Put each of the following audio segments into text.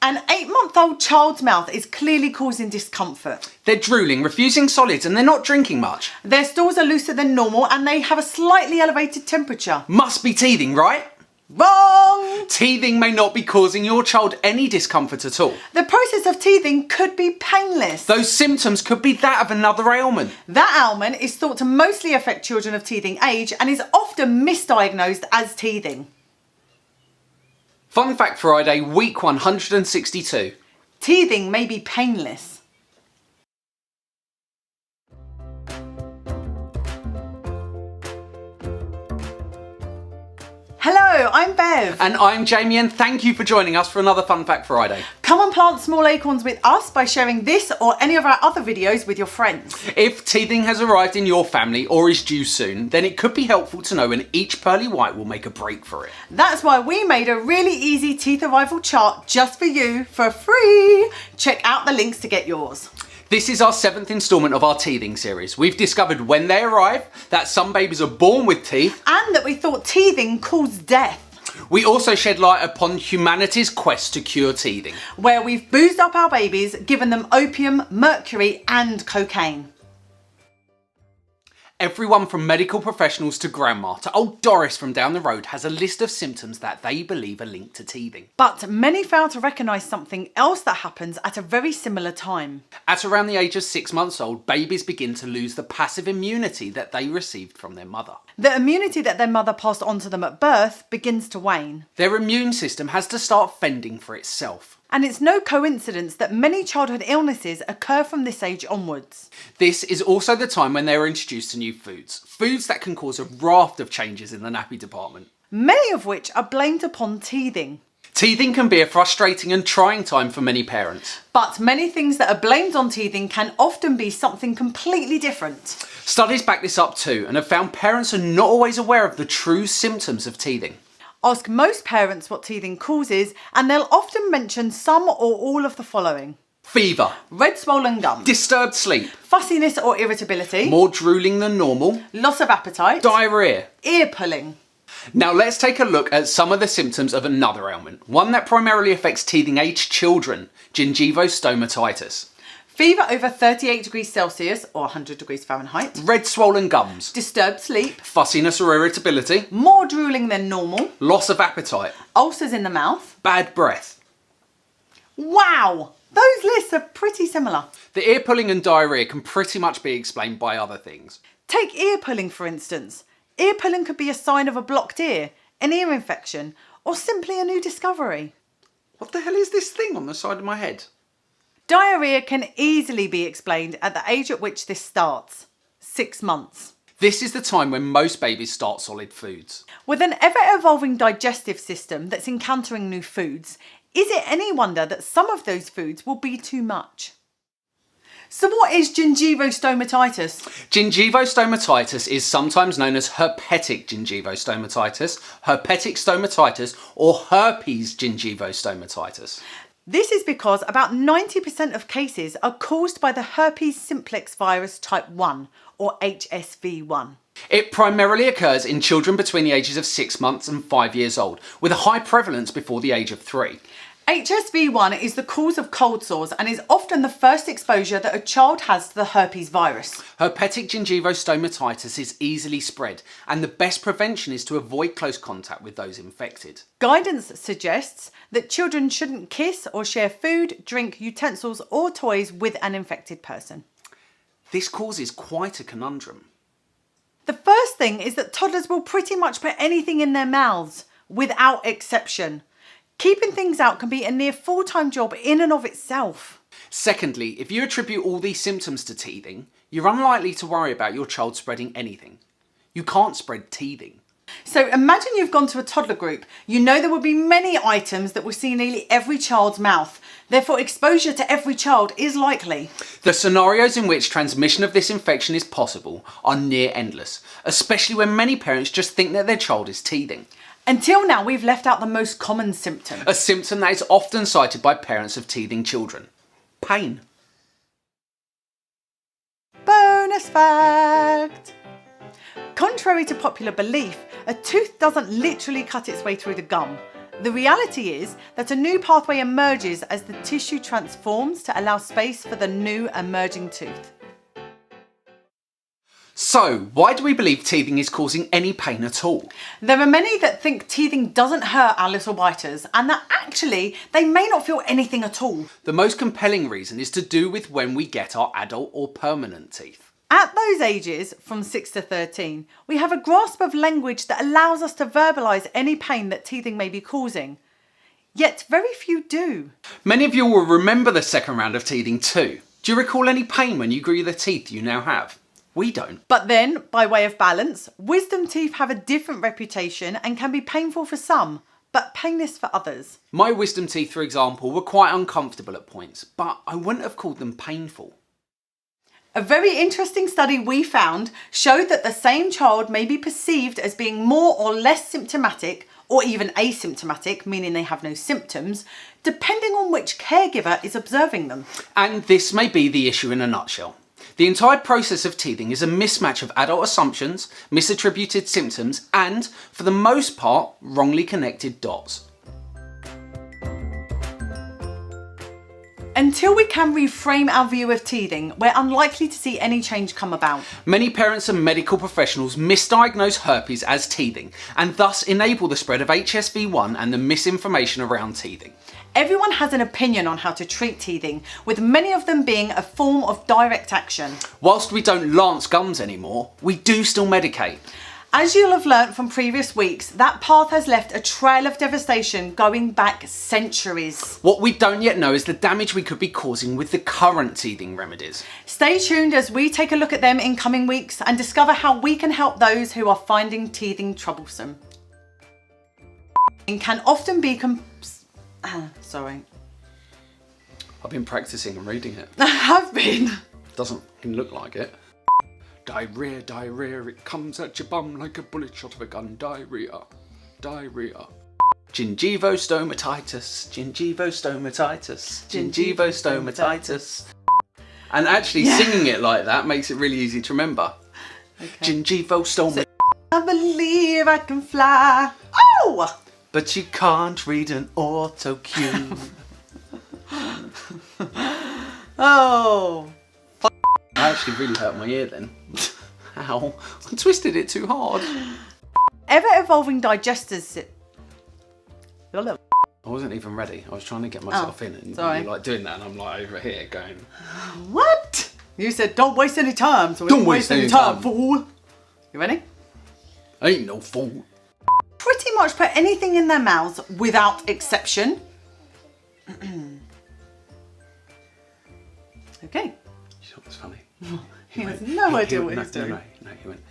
An 8-month-old child's mouth is clearly causing discomfort. They're drooling, refusing solids, and they're not drinking much. Their stools are looser than normal and they have a slightly elevated temperature. Must be teething, right? Wrong! Teething may not be causing your child any discomfort at all. The process of teething could be painless. Those symptoms could be that of another ailment. That ailment is thought to mostly affect children of teething age and is often misdiagnosed as teething. Fun Fact Friday, week 162. Teething may be painless. Hello, I'm Bev. And I'm Jamie, and thank you for joining us for another Fun Fact Friday. Come and plant small acorns with us by sharing this or any of our other videos with your friends. If teething has arrived in your family or is due soon, then it could be helpful to know when each pearly white will make a break for it. That's why we made a really easy teeth arrival chart just for you for free. Check out the links to get yours. This is our 7th instalment of our teething series. We've discovered when they arrive, that some babies are born with teeth, and that we thought teething caused death. We also shed light upon humanity's quest to cure teething, where we've boozed up our babies, given them opium, mercury and cocaine. Everyone from medical professionals to grandma to old Doris from down the road has a list of symptoms that they believe are linked to teething. But many fail to recognise something else that happens at a very similar time. At around the age of 6 months old, babies begin to lose the passive immunity that they received from their mother. The immunity that their mother passed on to them at birth begins to wane. Their immune system has to start fending for itself. And it's no coincidence that many childhood illnesses occur from this age onwards. This is also the time when they are introduced to new foods. Foods that can cause a raft of changes in the nappy department. Many of which are blamed upon teething. Teething can be a frustrating and trying time for many parents. But many things that are blamed on teething can often be something completely different. Studies back this up too and have found parents are not always aware of the true symptoms of teething. Ask most parents what teething causes and they'll often mention some or all of the following. Fever. Red swollen gums. Disturbed sleep. Fussiness or irritability. More drooling than normal. Loss of appetite. Diarrhea. Ear pulling. Now let's take a look at some of the symptoms of another ailment, one that primarily affects teething age children, gingivostomatitis. Fever over 38 degrees Celsius or 100 degrees Fahrenheit. Red swollen gums. Disturbed sleep. Fussiness or irritability. More drooling than normal. Loss of appetite. Ulcers in the mouth. Bad breath. Wow! Those lists are pretty similar. The ear pulling and diarrhea can pretty much be explained by other things. Take ear pulling for instance. Ear pulling could be a sign of a blocked ear, an ear infection, or simply a new discovery. What the hell is this thing on the side of my head? Diarrhea can easily be explained at the age at which this starts, 6 months. This is the time when most babies start solid foods. With an ever-evolving digestive system that's encountering new foods, is it any wonder that some of those foods will be too much? So what is gingivostomatitis? Gingivostomatitis is sometimes known as herpetic gingivostomatitis, herpetic stomatitis, or herpes gingivostomatitis. This is because about 90% of cases are caused by the herpes simplex virus type 1 or HSV1. It primarily occurs in children between the ages of 6 months and 5 years old, with a high prevalence before the age of 3. HSV1 is the cause of cold sores and is often the first exposure that a child has to the herpes virus. Herpetic gingivostomatitis is easily spread, and the best prevention is to avoid close contact with those infected. Guidance suggests that children shouldn't kiss or share food, drink, utensils or toys with an infected person. This causes quite a conundrum. The first thing is that toddlers will pretty much put anything in their mouths, without exception. Keeping things out can be a near full-time job in and of itself. Secondly, if you attribute all these symptoms to teething, you're unlikely to worry about your child spreading anything. You can't spread teething. So imagine you've gone to a toddler group. You know there will be many items that will see in nearly every child's mouth. Therefore, exposure to every child is likely. The scenarios in which transmission of this infection is possible are near endless, especially when many parents just think that their child is teething. Until now, we've left out the most common symptom. A symptom that is often cited by parents of teething children. Pain. Bonus fact! Contrary to popular belief, a tooth doesn't literally cut its way through the gum. The reality is that a new pathway emerges as the tissue transforms to allow space for the new emerging tooth. So, why do we believe teething is causing any pain at all? There are many that think teething doesn't hurt our little biters and that actually they may not feel anything at all. The most compelling reason is to do with when we get our adult or permanent teeth. At those ages, from 6 to 13, we have a grasp of language that allows us to verbalise any pain that teething may be causing. Yet very few do. Many of you will remember the second round of teething too. Do you recall any pain when you grew the teeth you now have? We don't. But then, by way of balance, wisdom teeth have a different reputation and can be painful for some, but painless for others. My wisdom teeth, for example, were quite uncomfortable at points, but I wouldn't have called them painful. A very interesting study we found showed that the same child may be perceived as being more or less symptomatic, or even asymptomatic, meaning they have no symptoms, depending on which caregiver is observing them. And this may be the issue in a nutshell. The entire process of teething is a mismatch of adult assumptions, misattributed symptoms, and, for the most part, wrongly connected dots. Until we can reframe our view of teething, we're unlikely to see any change come about. Many parents and medical professionals misdiagnose herpes as teething, and thus enable the spread of HSV1 and the misinformation around teething. Everyone has an opinion on how to treat teething, with many of them being a form of direct action. Whilst we don't lance gums anymore, we do still medicate. As you'll have learnt from previous weeks, that path has left a trail of devastation going back centuries. What we don't yet know is the damage we could be causing with the current teething remedies. Stay tuned as we take a look at them in coming weeks and discover how we can help those who are finding teething troublesome. It can often be sorry. I've been practicing and reading it. I have been. Doesn't look like it. Diarrhea, diarrhea, it comes at your bum like a bullet shot of a gun. Diarrhea, diarrhea. Gingivostomatitis, gingivostomatitis, gingivostomatitis. And actually singing it like that makes it really easy to remember. Okay. Gingivostomatitis. I believe I can fly. Oh! But you can't read an auto cue. Oh. I actually really hurt my ear then. Ow. I twisted it too hard. Ever-evolving digesters... I wasn't even ready. I was trying to get myself in and sorry. you're like doing that and I'm like over here going... What? You said don't waste any time, so don't waste any time, fool. You ready? I ain't no fool. Pretty much put anything in their mouths without exception. Okay. You thought it was funny. He has no idea what he's doing. No, he went...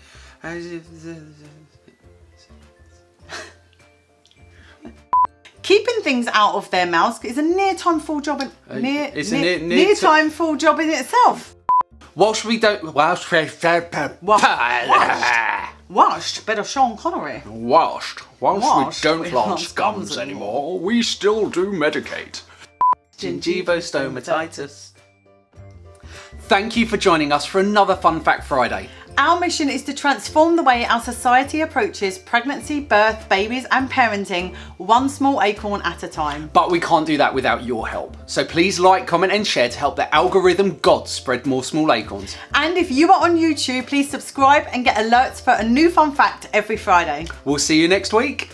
Keeping things out of their mouths is a near-time full job in near-time full job in itself. Whilst we don't... Whilst... Better Sean Connery. Whilst we don't lance gums anymore, we still do medicate. Gingivostomatitis. Thank you for joining us for another Fun Fact Friday. Our mission is to transform the way our society approaches pregnancy, birth, babies and parenting, one small acorn at a time. But we can't do that without your help. So please like, comment and share to help the algorithm gods spread more small acorns. And if you are on YouTube, please subscribe and get alerts for a new fun fact every Friday. We'll see you next week.